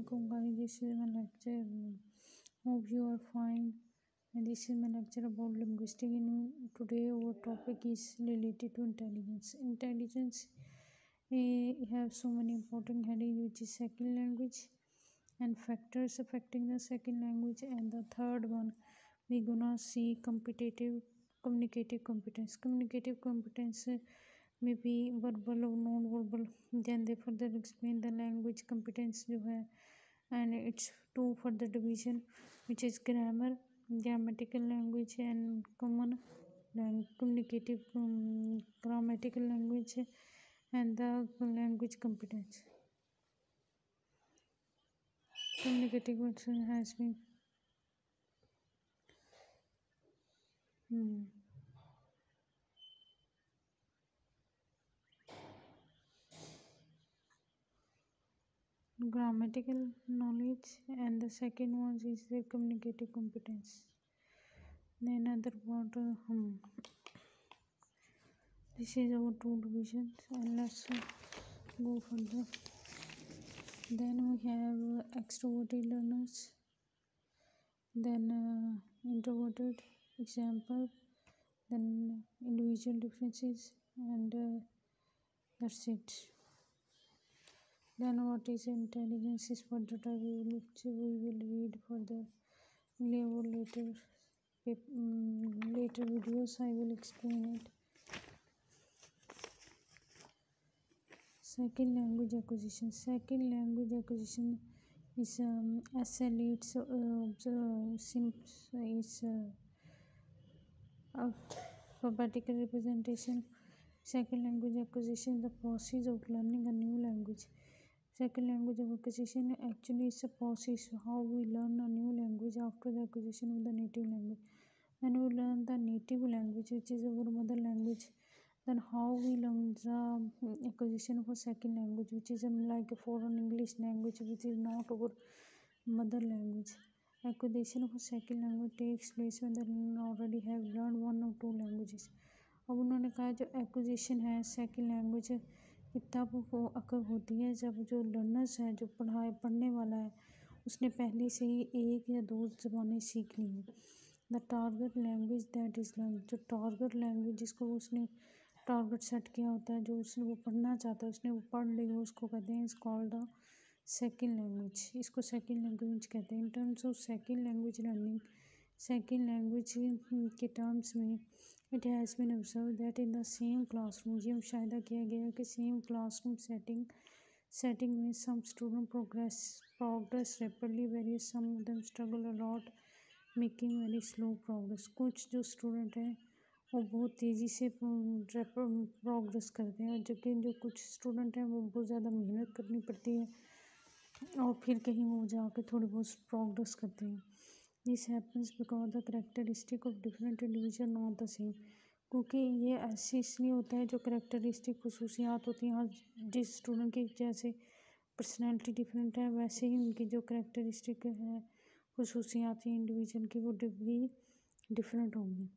Assalamualaikum guys, this is my lecture. Hope you are fine. And this is my lecture about linguistics. Today our topic is related to intelligence. Intelligence have so many important headings, which is second language and factors affecting the second language, and the third one we gonna see communicative competence. Communicative competence may be verbal or non-verbal. Then they further explain the language competence जो है, and it's two further division, which is grammatical language and common communicative grammatical language and the language competence. Communicative competence has been grammatical knowledge, and the second one is the communicative competence. Then other part this is our two divisions, and let's go further. Then we have extroverted learners, then introverted example, then individual differences, and that's it. Then what is intelligence is further which we will read further later videos. I will explain it. Second language acquisition. Second language acquisition is SLE. It's alphabetical representation. Second language acquisition is the process of learning a new language. Second language acquisition actually is a process how we learn a new language after the acquisition of the native language. When we learn the native language, which is our mother language, then how we learn the acquisition of a second language, which is like a foreign English language, which is not our mother language. Acquisition of a second language takes place when the learner already have learned one or two languages. अब उन्होंने कहा जो acquisition है second language तब वो अकर होती है जब जो लर्नर्स है, जो पढ़ने वाला है, उसने पहले से ही एक या दो ज़बानें सीख ली हैं. The target language that is learn, जो टारगेट लैंग्वेज जिसको उसने टारगेट सेट किया होता है, जो उसने वो पढ़ना चाहता है, उसने वो पढ़ ली, उसको कहते हैं इस कॉल्ड द सेकेंड लैंग्वेज. इसको सेकेंड लैंग्वेज कहते हैं. In terms of second language learning, second language के टर्म्स में it has been observe that in the same classroom, ये मुशाहिदा किया गया है कि सेम क्लासरूम सेटिंग में some student progress rapidly, whereas some of them struggle a lot making very slow progress. कुछ जो स्टूडेंट हैं वो बहुत तेज़ी से प्रोग्रेस करते हैं, जबकि जो कुछ स्टूडेंट हैं वो बहुत ज़्यादा मेहनत करनी पड़ती है और फिर कहीं वो जाके थोड़ी बहुत प्रोग्रेस करते हैं. This happens because the characteristic of different individual not the same, क्योंकि ये ऐसे इसलिए होता है जो करेक्टरिस्टिक खसूसियात होती हैं, जिस स्टूडेंट की जैसे पर्सनैलिटी डिफरेंट है वैसे ही उनकी जो करेक्टरिस्टिक है खसूसियात हैं इंडिविजुअल की वो डिफरेंट होंगी,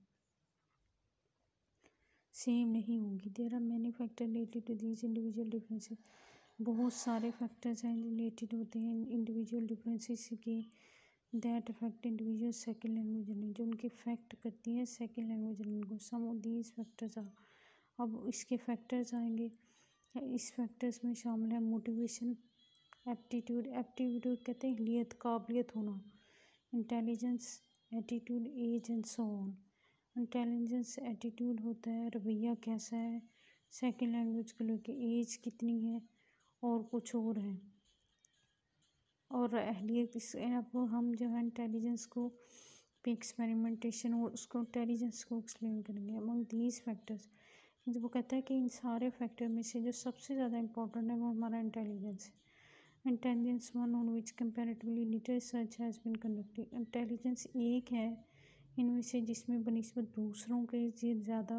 सेम नहीं होगी. There are many factor related to these individual differences, बहुत सारे फैक्टर्स हैं रिलेटेड होते हैं इंडिविजुअल डिफरेंसेस के, that affect individual second language learning, जो उनके इफेक्ट करती हैं सेकेंड लैंग्वेज लर्निंग को. Some of these factors are, अब इसके फैक्टर्स आएंगे. इस फैक्टर्स में शामिल है मोटिवेशन, एप्टीट्यूड कहते हैं अहलियत, काबिलियत होना, intelligence, attitude, age and so on. Intelligence attitude होता है रवैया कैसा है सेकेंड लैंग्वेज को लेके, एज कितनी है और कुछ और है, और अहलियत. अब हम जो है इंटेलिजेंस को एक्सपेरिमेंटेशन और उसको इंटेलिजेंस को एक्सप्लेन करेंगे. अमंग दीज फैक्टर्स, जब वो कहता है कि इन सारे फैक्टर में से जो सबसे ज़्यादा इंपॉर्टेंट है वो हमारा इंटेलिजेंस है. Intelligence one on which comparatively little research has been conducted, intelligence एक है इनमें से जिसमें बनिस्बत दूसरों के ज़्यादा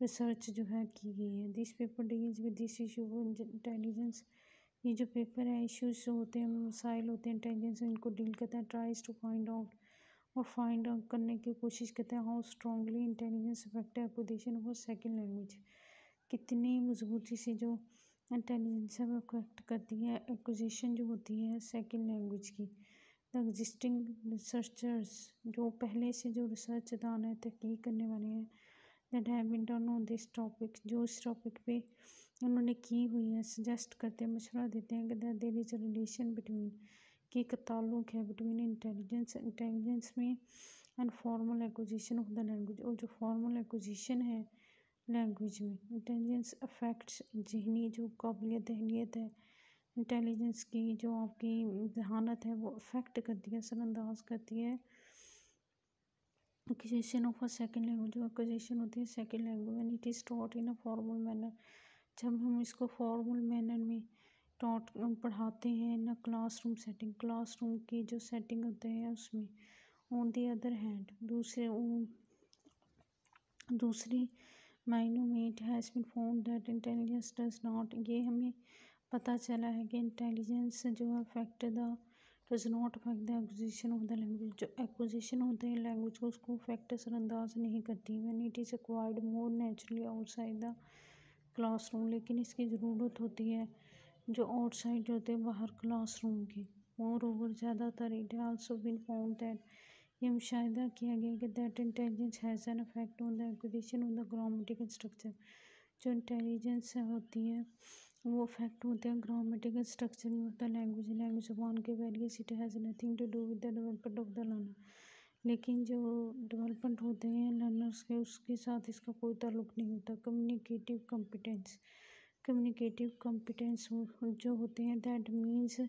रिसर्च जो है की गई है. This paper deals with this issue of intelligence, ये जो पेपर है इश्यूज होते हैं, मसाइल होते हैं इंटेलिजेंस, इनको डील करता है. ट्राइज टू फाइंड आउट, और फाइंड आउट करने की कोशिश करते हैं how strongly intelligence affect acquisition of second language, कितनी मजबूती से जो इंटेलिजेंस है वो करेक्ट करती है एक्विजिशन जो होती है सेकंड लैंग्वेज की। द एग्जिस्टिंग रिसर्चर्स जो पहले से जो रिसर्च दान है तहकीक करने वाले हैं that have been done on this topic जो इस टॉपिक पे उन्होंने की हुई है सजेस्ट करते हैं मशवरा देते हैं कि that there is a relation between कि एक ताल्लुक है बिटवीन इंटेलिजेंस में and formal acquisition of the language और जो फॉर्मल एक्विजिशन है लैंग्वेज में इंटेलिजेंस अफेक्ट्स जहनी जो काबिलियत अहलियत है इंटेलिजेंस की जो आपकी जहानत है वो अफेक्ट करती है असरअंदाज करती है acquisition of a second language जो एक्विजिशन होती है second language and it is taught in a formal manner जब हम इसको फॉर्मल मैनर में टॉट पढ़ाते हैं ना क्लासरूम की जो सेटिंग होते हैं उसमें ऑन दी अदर हैंड दूसरी मायनों में it has been found that intelligence does not ये हमें पता चला है कि इंटेलिजेंस जो affect the does not affect the acquisition of the language जो एक्विजिशन होते हैं लैंग्वेज को उसको अफेक्ट असरअंदाज नहीं करती when it is acquired more naturally outside the classroom लेकिन इसकी ज़रूरत होती है जो आउटसाइड होते हैं बाहर क्लासरूम के मोर ओवर ज़्यादातर it also been found that ये मुशाहिदा किया गया कि that intelligence has an effect on the acquisition of the grammatical structure जो इंटेलिजेंस होती है वो इफेक्ट होते हैं ग्रामेटिकल स्ट्रक्चर में होता है लैंग्वेज ज़बान के whereas it has nothing to do with the development of the learner लेकिन जो डेवलपमेंट होते हैं लर्नर्स के उसके साथ इसका कोई ताल्लुक नहीं होता कम्युनिकेटिव कॉम्पिटेंस जो होते हैं दैट मीन्स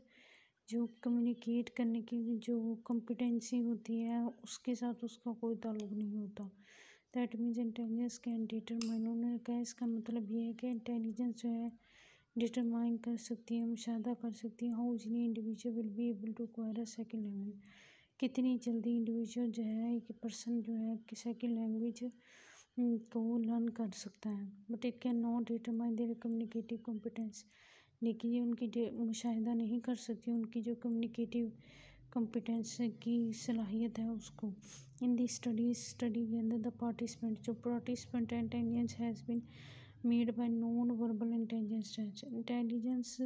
जो कम्युनिकेट करने की जो कॉम्पिटेंसी होती है उसके साथ उसका कोई ताल्लुक नहीं होता that means intelligence can determine उन्होंने कहा इसका मतलब ये है कि इंटेलिजेंस जो है डिटरमाइन कर सकती है मुशाहदा कर सकती है how easily individual will be able to acquire a second language कितनी जल्दी इंडिविजुअल जो है एक पर्सन जो है कि सेकंड लैंग्वेज को लर्न कर सकता है but it can not determine there communicative competence लेकिन ये उनकी मुशाहिदा नहीं कर सकती उनकी जो कम्युनिकेटिव कॉम्पिटेंस की सलाहियत है उसको इन दी स्टडी के अंदर the participant intelligence has been made by non verbal intelligence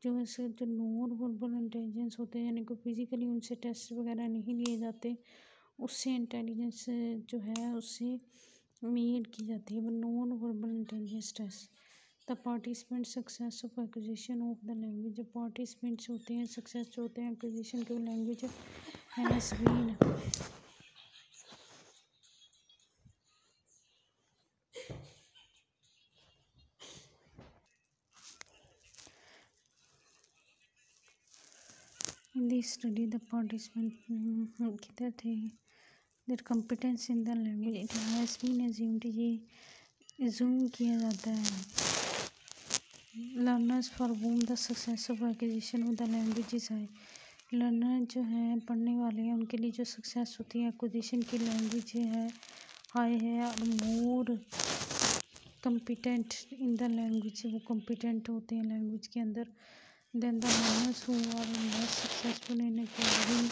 जो है जो नॉन वर्बल इंटेलिजेंस होते हैं यानी कि फिजिकली उनसे टेस्ट वगैरह नहीं लिए जाते उससे इंटेलिजेंस जो है उससे मेड की जाती है non verbal intelligence test the participant success of acquisition of the language जो पार्टिसिपेंट्स होते हैं सक्सेस जो होते हैं एक्विजिशन के language has been in this study the participant किधर थे their competence in the language it has been assumed ये assume किया जाता है learners for whom the success of acquisition of the language is high learner जो हैं पढ़ने वाले हैं उनके लिए जो सक्सेस होती है एक्विजिशन की लैंग्वेज है हाई है और more competent in the language वो कम्पिटेंट होते हैं लैंग्वेज के अंदर then the learners who are less successful in acquiring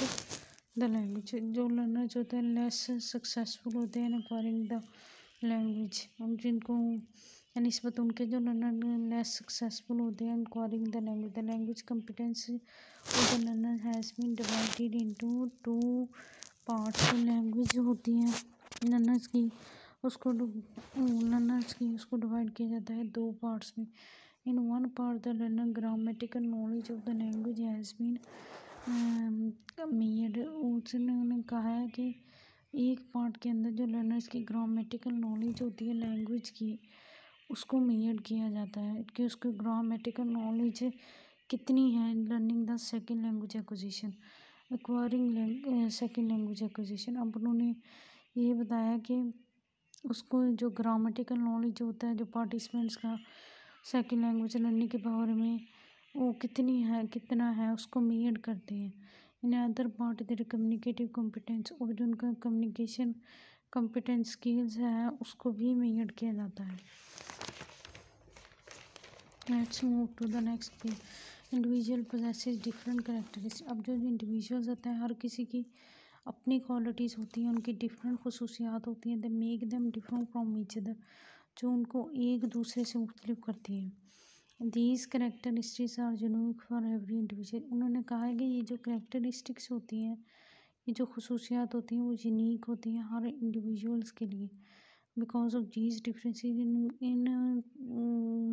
the language जो लर्नर्स होते हैं लेस सक्सेसफुल होते हैं इन एक्वायरिंग द लैंग्वेज हम जिनको निस्बत उनके जो लर्नर लेस सक्सेसफुल होते हैं acquiring the language competence of the learner has been divided into 2 parts language जो होती हैं लर्नर्स की उसको डिवाइड किया जाता है 2 पार्ट्स में in one part the learner grammatical knowledge of the language has been made उन्होंने कहा है कि एक पार्ट के अंदर जो लर्नर्स की ग्रामेटिकल नॉलेज होती है लैंग्वेज की उसको मेड किया जाता है कि उसको ग्रामेटिकल नॉलेज कितनी है learning the second language acquisition acquiring second language acquisition अब उन्होंने ये बताया कि उसको जो ग्रामेटिकल नॉलेज होता है जो पार्टिसिपेंट्स का सेकंड लैंग्वेज लर्निंग के बारे में वो कितना है उसको मेड करते हैं in other part their communicative competence और जो उनका कम्युनिकेशन कॉम्पिटेंस स्किल्स है उसको भी मेड किया जाता है let's move to the next page individual possesses different characteristic अब जो इंडिविजुअल्स होते हैं हर किसी की अपनी क्वालिटीज़ होती हैं उनकी डिफरेंट खसूसियात होती हैं they make them different from each other जो उनको एक दूसरे से मुख्तलिफ करती हैं these characteristics are unique for every individual. उन्होंने कहा है कि ये जो करेक्टरिस्टिक्स होती हैं, ये जो खसूसियात होती हैं, वो यूनिक होती हैं हर इंडिविजुअल्स के लिए। Because of these differences in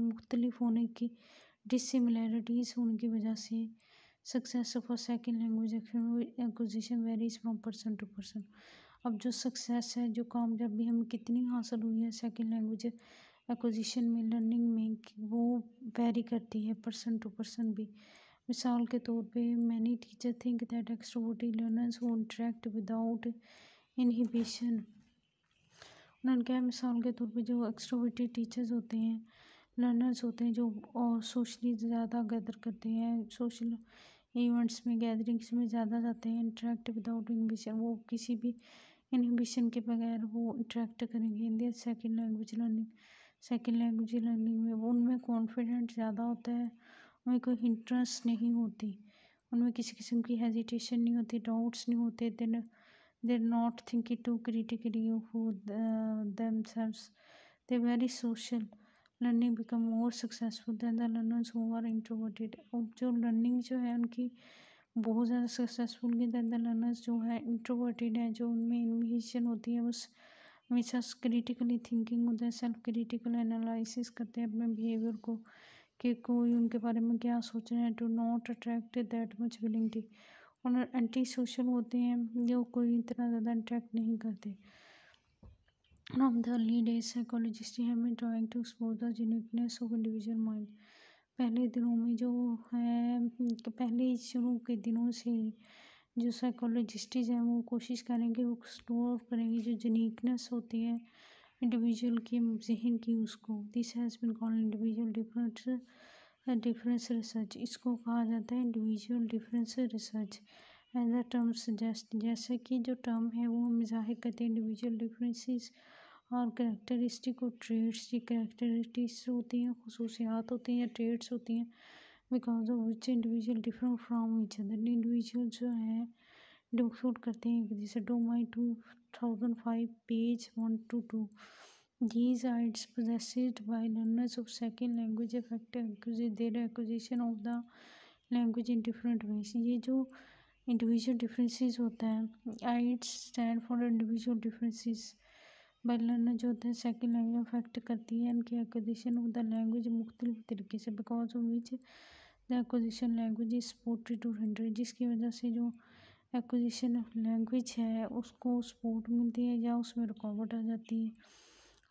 मुख्तलिफ होने की डिसिमिलैरिटीज़ होने की वजह से success of a second language acquisition varies from person to person. अब जो सक्सेस है, जो कामयाबी हमें कितनी हासिल हुई है सेकेंड लैंग्वेज एक्विजिशन में, लर्निंग में, वो वेरी करती है पर्सन टू पर्सन भी। मिसाल के तौर पे many teacher think that extroverted learners who interact without inhibition. उन्होंने कहा मिसाल के तौर पे जो एक्सट्रोवर्टेड टीचर्स होते हैं, लर्नर्स होते हैं, जो और सोशली ज़्यादा गैदर करते हैं, सोशल इवेंट्स में, गैदरिंग्स में ज़्यादा जाते हैं, इंटरेक्ट विदाउट इनहिबिशन, वो किसी भी इनहिबिशन के बगैर वो इंटरेक्ट करेंगे in their second language learning. Second language learning में वो उनमें कॉन्फिडेंट ज़्यादा होता है, उनमें कोई इंटरेस्ट नहीं होती, उनमें किसी किस्म की हेजिटेशन नहीं होती, डाउट्स नहीं होते, they're not thinking to critically themselves, they very social, learning become more successful than the learners who are introverted। और जो लर्निंग जो है उनकी बहुत ज़्यादा सक्सेसफुल की दैन द लर्नर्स जो है इंट्रोवर्टेड है, जो उनमें इनविशन होती है, बस हमेशा क्रिटिकली थिंकिंग होता है, सेल्फ क्रिटिकल एनालिसिस करते हैं अपने बिहेवियर को कि कोई उनके बारे में क्या सोच रहे हैं, to not attract that much willingly. और एंटी सोशल होते हैं, जो कोई इतना ज़्यादा अट्रैक्ट नहीं करते। From the early days, psychologists have been trying to explore the uniqueness of individual mind। पहले दिनों में जो है, पहले शुरू के दिनों से ही जो साइकोलॉजिस्ट हैं वो कोशिश करेंगे, वो एक्सप्लोर करेंगे जो यूनिकनेस होती है इंडिविजुअल की, जहन की, उसको। This has been called individual difference research. इसको कहा जाता है individual difference research as a term suggest. जैसे कि जो टर्म है वो हम ज़ाहिर करते हैं इंडिविजुअल डिफरेंसेस और करेक्टरिस्टिक और ट्रेड्स की करेक्टरिस्टिक्स होती हैं, खसूसियात होती हैं, ट्रेड्स होती हैं, because of which individual different from each other. Individual जो है डिफर करते हैं, जैसे डोमाई 2005 page 122। These aids possessed by learners of second language affect their acquisition of the language in different ways। ये जो इंडिविजुअल डिफरेंसेस होता है, IDs stand for individual differences by learner, जो होता है सेकेंड लैंग्वेज अफेक्ट करती है इनकी एक्विजिशन ऑफ द लैंग्वेज मुख्तलिफ तरीके से, because of which the acquisition language is supported to hinder. जिसकी वजह से जो एक्विजिशन लैंग्वेज है उसको सपोर्ट मिलती है या उसमें रुकावट आ जाती है।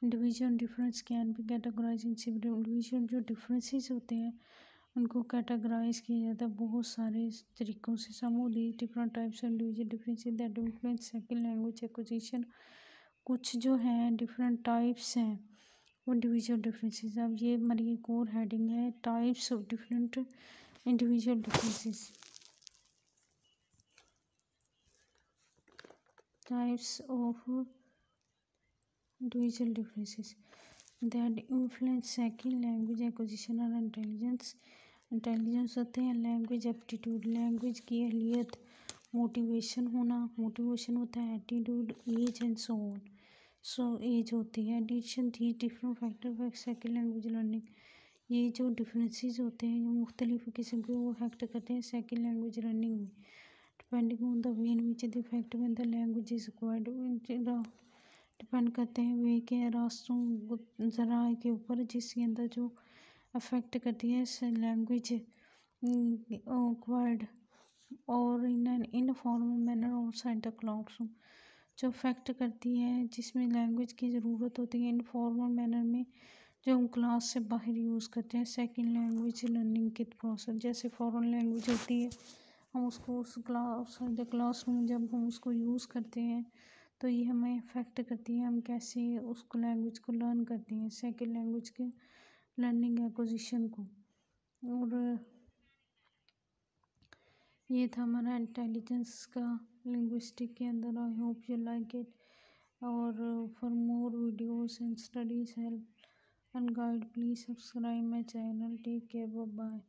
Individual difference can be categorise in several. Individual जो डिफरेंसेस होते हैं उनको कैटेगराइज किया जाता है बहुत सारे तरीक़ों से। Some of these different types of individual differences that influence second language acquisition. कुछ जो हैं डिफरेंट टाइप्स हैं वो इंडिविजुअल डिफरेंसेस। अब ये हमारी एक और हेडिंग है, types of different individual differences. Types of individual differences that influence second language acquisition और इंटेलिजेंस होते हैं, लैंग्वेज एप्टीट्यूड, लैंग्वेज की अहलियत, मोटिवेशन होना, मोटिवेशन होता है, attitude, age and so on. So age होती है। Addition the different factor for second language learning. ये जो डिफरेंसेस होते हैं जो मुख्तलिफ किस्म के वो अफेक्ट करते हैं सेकेंड लैंग्वेज लर्निंग में, depending on the way in which the effect when the language is acquired. Depend करते हैं वे के रास्तों, ज़राए के ऊपर जिसके अंदर जो अफेक्ट करती है लैंग्वेज एक्वायर्ड और in an informal manner outside the classroom. जो अफेक्ट करती है जिसमें लैंग्वेज की ज़रूरत होती है इनफॉर्मल मैनर में, जो हम क्लास से बाहर यूज़ करते हैं सेकेंड लैंग्वेज लर्निंग के प्रोसेस। जैसे फॉरेन लैंग्वेज होती है, हम उसको उस क्लासरूम जब हम उसको यूज़ करते हैं तो ये हमें अफेक्ट करती है, हम कैसे उसको लैंग्वेज को लर्न करते हैं, सेकेंड लैंग्वेज के लर्निंग एक्विजिशन को। और ये था हमारा इंटेलिजेंस का लिंग्विस्टिक के अंदर। I hope you like it. और for more videos and studies help and guide please subscribe my channel. Take care, bye bye.